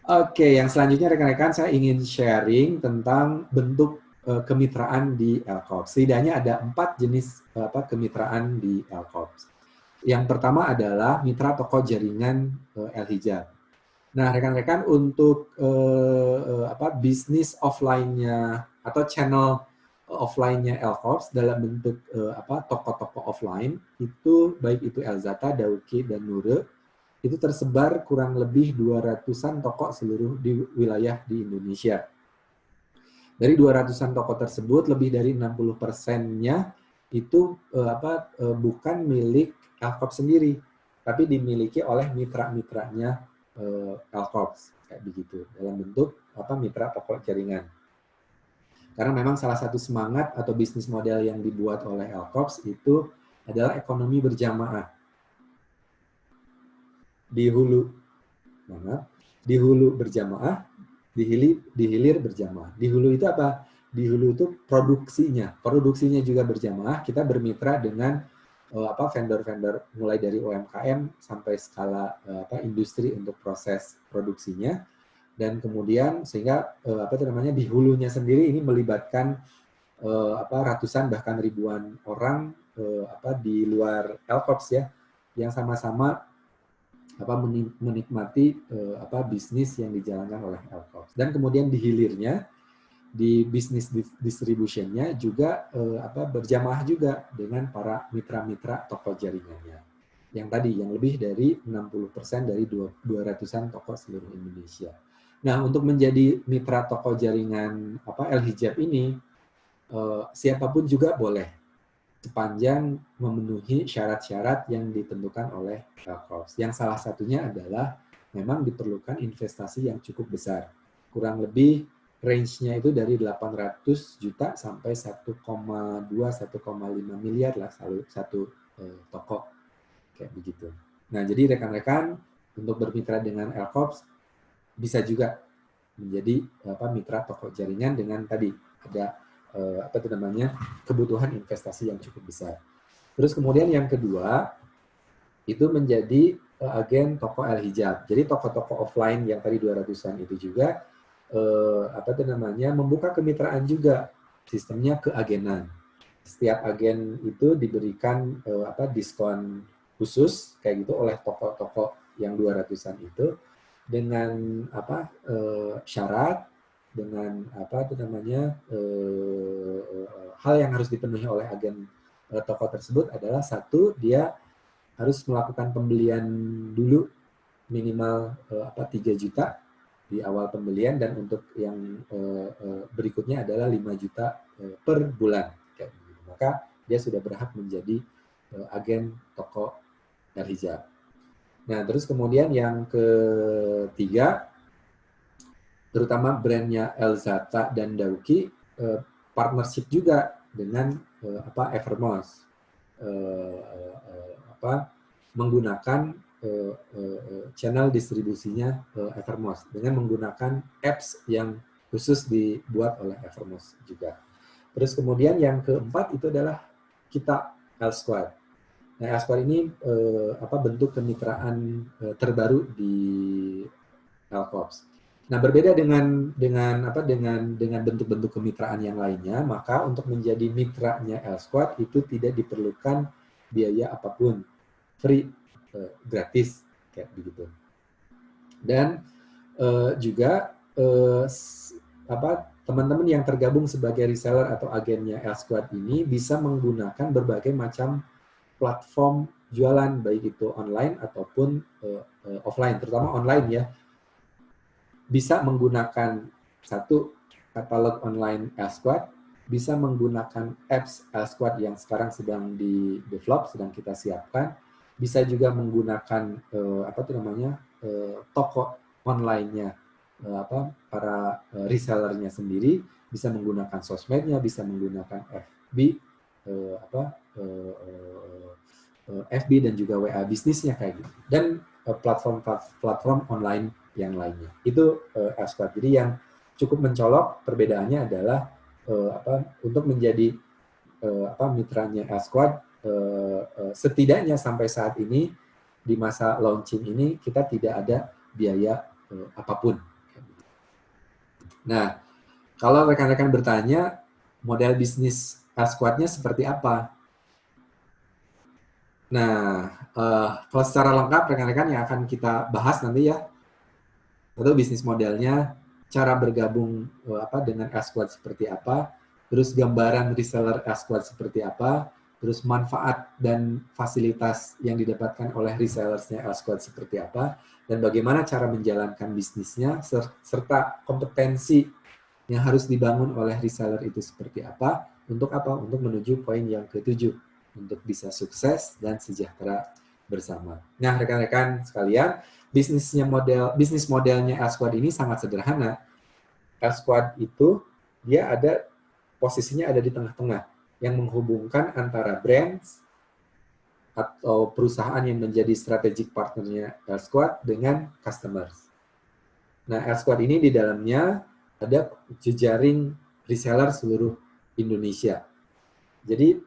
Oke, yang selanjutnya rekan-rekan saya ingin sharing tentang bentuk kemitraan di Elcorps. Setidaknya ada 4 jenis kemitraan di Elcorps. Yang pertama adalah mitra toko jaringan El-Hijab. Nah, rekan-rekan untuk bisnis offline-nya atau channel offline-nya Elcorps dalam bentuk toko-toko offline itu baik itu Elzata, Dauki, dan Nure itu tersebar kurang lebih 200-an toko seluruh di wilayah di Indonesia. Dari 200-an toko tersebut, lebih dari 60%-nya itu bukan milik Elcorps sendiri, tapi dimiliki oleh mitra-mitranya Elcorps, kayak begitu, dalam bentuk mitra toko jaringan. Karena memang salah satu semangat atau bisnis model yang dibuat oleh Elcorps itu adalah ekonomi berjamaah. Di hulu berjamaah, di hilir berjamaah. Di hulu itu apa? Di hulu itu produksinya juga berjamaah. Kita bermitra dengan vendor-vendor mulai dari UMKM sampai skala industri untuk proses produksinya, dan kemudian sehingga di hulunya sendiri ini melibatkan ratusan bahkan ribuan orang di luar Elcorps ya, yang sama-sama menikmati bisnis yang dijalankan oleh Elcorps. Dan kemudian di hilirnya, di bisnis distributionnya juga berjamaah juga dengan para mitra-mitra toko jaringannya. Yang tadi, yang lebih dari 60% dari 200-an toko seluruh Indonesia. Nah, untuk menjadi mitra toko jaringan El-Hijab ini, siapapun juga boleh, sepanjang memenuhi syarat-syarat yang ditentukan oleh Elcorps. Yang salah satunya adalah memang diperlukan investasi yang cukup besar. Kurang lebih range-nya itu dari 800 juta sampai 1,2-1,5 miliar lah satu toko. Kayak begitu. Nah, jadi rekan-rekan untuk bermitra dengan Elcorps bisa juga menjadi mitra toko jaringan dengan tadi ada kebutuhan investasi yang cukup besar. Terus kemudian yang kedua itu menjadi agen toko El-Hijab. Jadi toko-toko offline yang tadi 200-an itu juga membuka kemitraan juga, sistemnya keagenan. Setiap agen itu diberikan diskon khusus kayak gitu oleh toko-toko yang 200-an itu dengan syarat, dengan hal yang harus dipenuhi oleh agen toko tersebut adalah satu, dia harus melakukan pembelian dulu minimal 3 juta di awal pembelian, dan untuk yang berikutnya adalah 5 juta per bulan. Maka dia sudah berhak menjadi agen toko El-Hijab. Nah, terus kemudian yang ketiga, terutama brandnya Elzata dan Dauki partnership juga dengan Evermost, menggunakan channel distribusinya Evermost dengan menggunakan apps yang khusus dibuat oleh Evermost juga. Terus kemudian yang keempat itu adalah kita Elsquad. Nah, Elsquad ini bentuk kemitraan terbaru di Elcorps. Nah, berbeda dengan bentuk-bentuk kemitraan yang lainnya, maka untuk menjadi mitranya Elsquad itu tidak diperlukan biaya apapun, free, gratis, kayak begitu. Dan juga teman-teman yang tergabung sebagai reseller atau agennya Elsquad ini bisa menggunakan berbagai macam platform jualan, baik itu online ataupun offline, terutama online ya. Bisa menggunakan satu katalog online Elsquad, bisa menggunakan apps Elsquad yang sekarang sedang di-develop, sedang kita siapkan, bisa juga menggunakan toko online-nya para resellernya sendiri, bisa menggunakan sosmednya, bisa menggunakan FB dan juga WA bisnisnya kayak gitu, dan platform online yang lainnya. Itu Elsquad. Jadi yang cukup mencolok perbedaannya adalah untuk menjadi mitranya Elsquad, setidaknya sampai saat ini di masa launching ini kita tidak ada biaya apapun Nah, kalau rekan-rekan bertanya, model bisnis Squad-nya seperti apa? Nah, kalau secara lengkap rekan-rekan yang akan kita bahas nanti ya, atau bisnis modelnya, cara bergabung dengan Squad seperti apa, terus gambaran reseller Squad seperti apa, terus manfaat dan fasilitas yang didapatkan oleh resellersnya Squad seperti apa, dan bagaimana cara menjalankan bisnisnya, serta kompetensi yang harus dibangun oleh reseller itu seperti apa, untuk apa? Untuk menuju poin yang ke-7, untuk bisa sukses dan sejahtera bersama. Nah, rekan-rekan sekalian, bisnis modelnya L-Squad ini sangat sederhana. L-Squad itu dia ada posisinya ada di tengah-tengah yang menghubungkan antara brands atau perusahaan yang menjadi strategic partnernya L-Squad dengan customers. Nah, L-Squad ini di dalamnya ada jejaring reseller seluruh Indonesia. Jadi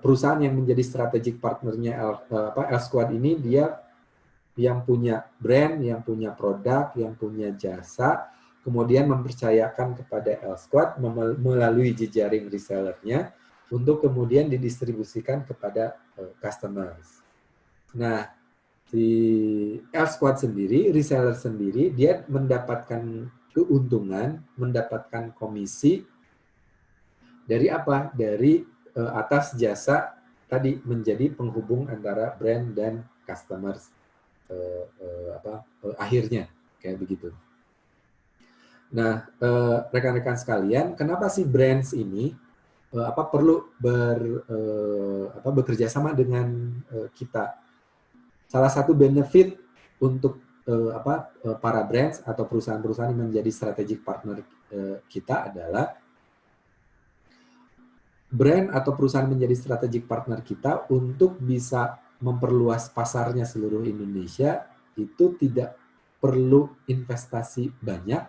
perusahaan yang menjadi strategic partnernya L-Squad ini dia yang punya brand, yang punya produk, yang punya jasa, kemudian mempercayakan kepada L-Squad melalui jejaring resellernya untuk kemudian didistribusikan kepada customers. Nah, di L-Squad sendiri, reseller sendiri, dia mendapatkan keuntungan, mendapatkan komisi dari apa? Dari atas jasa tadi menjadi penghubung antara brand dan customers akhirnya, kayak begitu. Nah, rekan-rekan sekalian, kenapa sih brands ini perlu bekerja sama dengan kita? Salah satu benefit untuk para brands atau perusahaan-perusahaan yang menjadi strategic partner kita adalah brand atau perusahaan menjadi strategic partner kita untuk bisa memperluas pasarnya seluruh Indonesia itu tidak perlu investasi banyak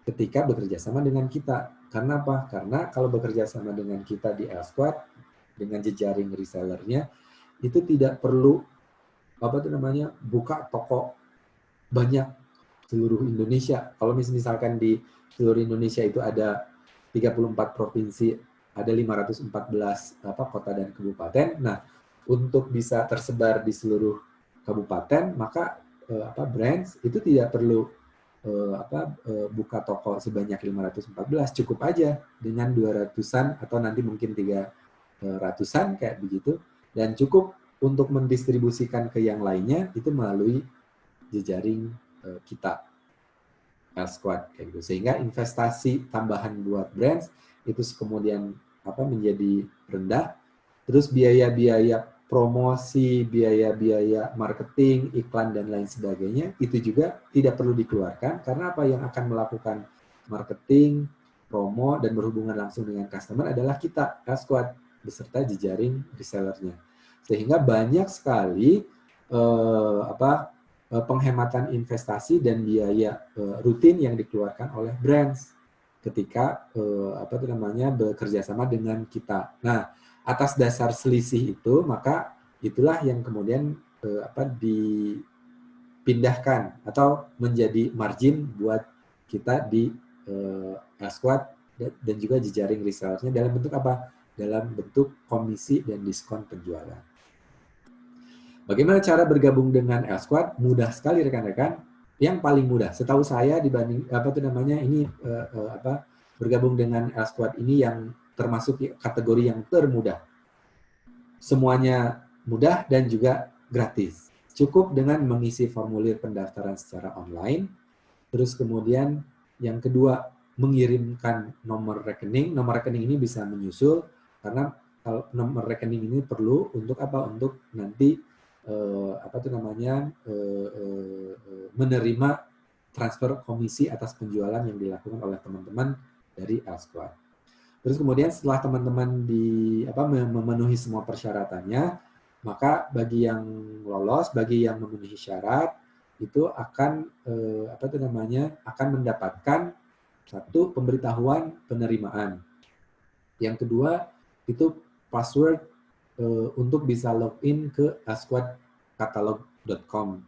ketika bekerja sama dengan kita. Karena apa? Karena kalau bekerja sama dengan kita di L-Squad dengan jejaring resellernya itu tidak perlu buka toko banyak seluruh Indonesia. Kalau misalkan di seluruh Indonesia itu ada 34 provinsi, ada 514 kota dan kabupaten. Nah, untuk bisa tersebar di seluruh kabupaten, maka brands itu tidak perlu buka toko sebanyak 514, cukup aja dengan 200-an atau nanti mungkin 300-an kayak begitu, dan cukup untuk mendistribusikan ke yang lainnya itu melalui jejaring kita L-Squad kayak gitu. Sehingga investasi tambahan buat brands itu kemudian menjadi rendah. Terus biaya-biaya promosi, biaya-biaya marketing, iklan dan lain sebagainya itu juga tidak perlu dikeluarkan karena apa yang akan melakukan marketing, promo dan berhubungan langsung dengan customer adalah kita L-Squad beserta jejaring resellernya. Sehingga banyak sekali penghematan investasi dan biaya rutin yang dikeluarkan oleh brands ketika bekerja sama dengan kita. Nah, atas dasar selisih itu, maka itulah yang kemudian dipindahkan atau menjadi margin buat kita di L-Squad dan juga jejaring resellernya dalam bentuk apa? Dalam bentuk komisi dan diskon penjualan. Bagaimana cara bergabung dengan L-Squad? Mudah sekali rekan-rekan. Yang paling mudah, setahu saya dibanding bergabung dengan L-Squad ini yang termasuk kategori yang termudah. Semuanya mudah dan juga gratis. Cukup dengan mengisi formulir pendaftaran secara online. Terus kemudian yang kedua, mengirimkan nomor rekening. Nomor rekening ini bisa menyusul karena nomor rekening ini perlu untuk apa? Untuk nanti menerima transfer komisi atas penjualan yang dilakukan oleh teman-teman dari L-Squad. Terus kemudian setelah teman-teman memenuhi semua persyaratannya, maka bagi yang lolos, bagi yang memenuhi syarat itu akan akan mendapatkan satu pemberitahuan penerimaan. Yang kedua itu password untuk bisa login ke asquadkatalog.com.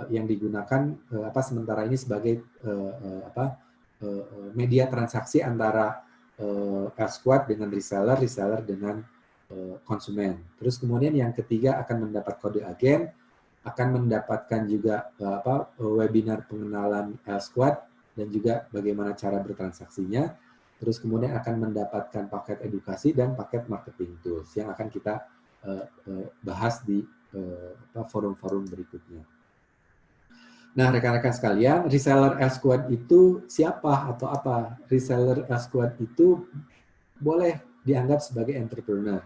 yang digunakan sementara ini sebagai media transaksi antara L-Squad dengan reseller, reseller dengan konsumen. Terus kemudian yang ketiga akan mendapat kode agen, akan mendapatkan juga webinar pengenalan L-Squad dan juga bagaimana cara bertransaksinya. Terus kemudian akan mendapatkan paket edukasi dan paket marketing tools yang akan kita bahas di forum-forum berikutnya. Nah, rekan-rekan sekalian, reseller L-Squad itu siapa atau apa? Reseller L-Squad itu boleh dianggap sebagai entrepreneur,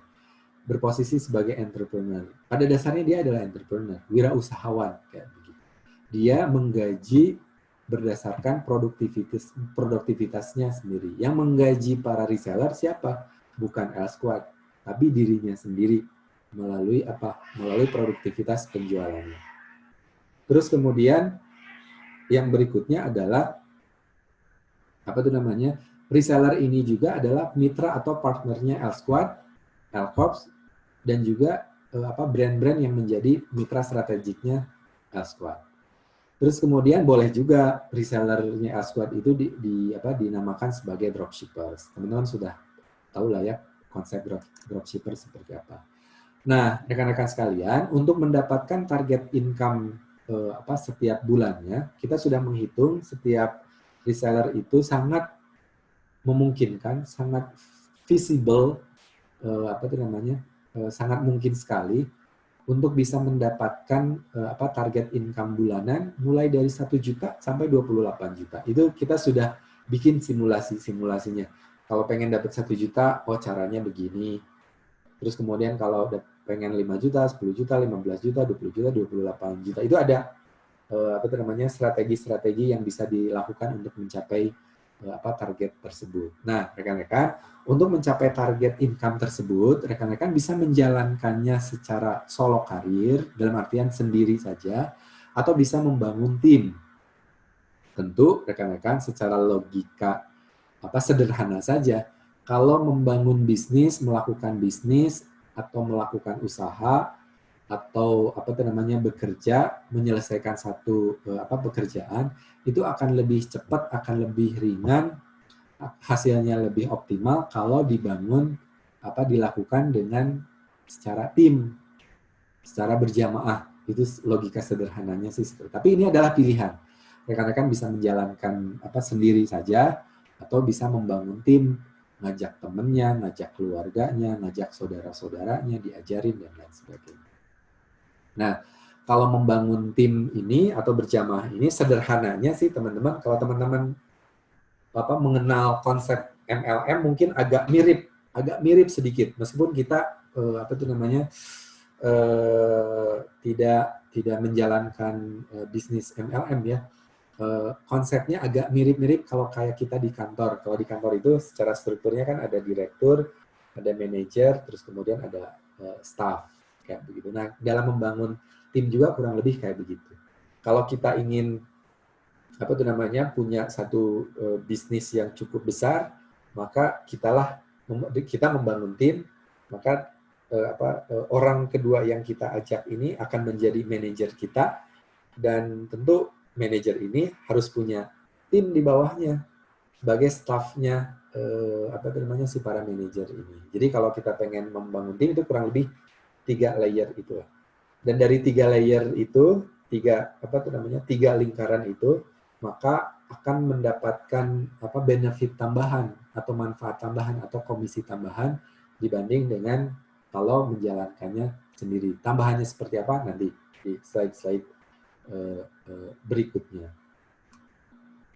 berposisi sebagai entrepreneur. Pada dasarnya dia adalah entrepreneur, wirausahawan kayak begitu. Dia menggaji berdasarkan produktivitasnya sendiri. Yang menggaji para reseller siapa? Bukan L-Squad, tapi dirinya sendiri melalui produktivitas penjualannya. Terus kemudian yang berikutnya adalah reseller ini juga adalah mitra atau partnernya L-Squad, L-Corps, dan juga brand-brand yang menjadi mitra strategiknya L-Squad. Terus kemudian boleh juga resellernya L-Squad itu dinamakan sebagai dropshippers. Teman-teman sudah tahu lah ya konsep dropshipper seperti apa. Nah, rekan-rekan sekalian, untuk mendapatkan target income setiap bulannya, kita sudah menghitung setiap reseller itu sangat memungkinkan, sangat visible, sangat mungkin sekali untuk bisa mendapatkan target income bulanan mulai dari 1 juta sampai 28 juta. Itu kita sudah bikin simulasinya. Kalau pengen dapat 1 juta, caranya begini. Terus kemudian kalau pengen 5 juta, 10 juta, 15 juta, 20 juta, 28 juta. Itu ada strategi-strategi yang bisa dilakukan untuk mencapai target tersebut. Nah, rekan-rekan, untuk mencapai target income tersebut, rekan-rekan bisa menjalankannya secara solo karir, dalam artian sendiri saja, atau bisa membangun tim. Tentu, rekan-rekan, secara logika sederhana saja. Kalau membangun bisnis, melakukan bisnis, atau melakukan usaha, atau bekerja, menyelesaikan satu pekerjaan, itu akan lebih cepat, akan lebih ringan, hasilnya lebih optimal kalau dibangun dilakukan dengan secara tim, secara berjamaah. Itu logika sederhananya sih. Tapi ini adalah pilihan. Rekan-rekan bisa menjalankan sendiri saja, atau bisa membangun tim, ngajak temennya, ngajak keluarganya, ngajak saudara-saudaranya, diajarin dan lain sebagainya. Nah, kalau membangun tim ini atau berjamaah ini sederhananya sih teman-teman, kalau teman-teman mengenal konsep MLM mungkin agak mirip sedikit, meskipun kita tidak menjalankan bisnis MLM ya. Konsepnya agak mirip-mirip kalau kayak kita di kantor. Kalau di kantor itu secara strukturnya kan ada direktur, ada manajer, terus kemudian ada staff kayak begitu. Nah, dalam membangun tim juga kurang lebih kayak begitu. Kalau kita ingin punya satu bisnis yang cukup besar, maka kita membangun tim, maka orang kedua yang kita ajak ini akan menjadi manajer kita, dan tentu manajer ini harus punya tim di bawahnya sebagai staffnya si para manajer ini. Jadi kalau kita pengen membangun tim itu kurang lebih 3 layer itu. Dan dari 3 layer itu, 3 lingkaran itu, maka akan mendapatkan benefit tambahan atau manfaat tambahan atau komisi tambahan dibanding dengan kalau menjalankannya sendiri. Tambahannya seperti apa nanti di slide-slide berikutnya.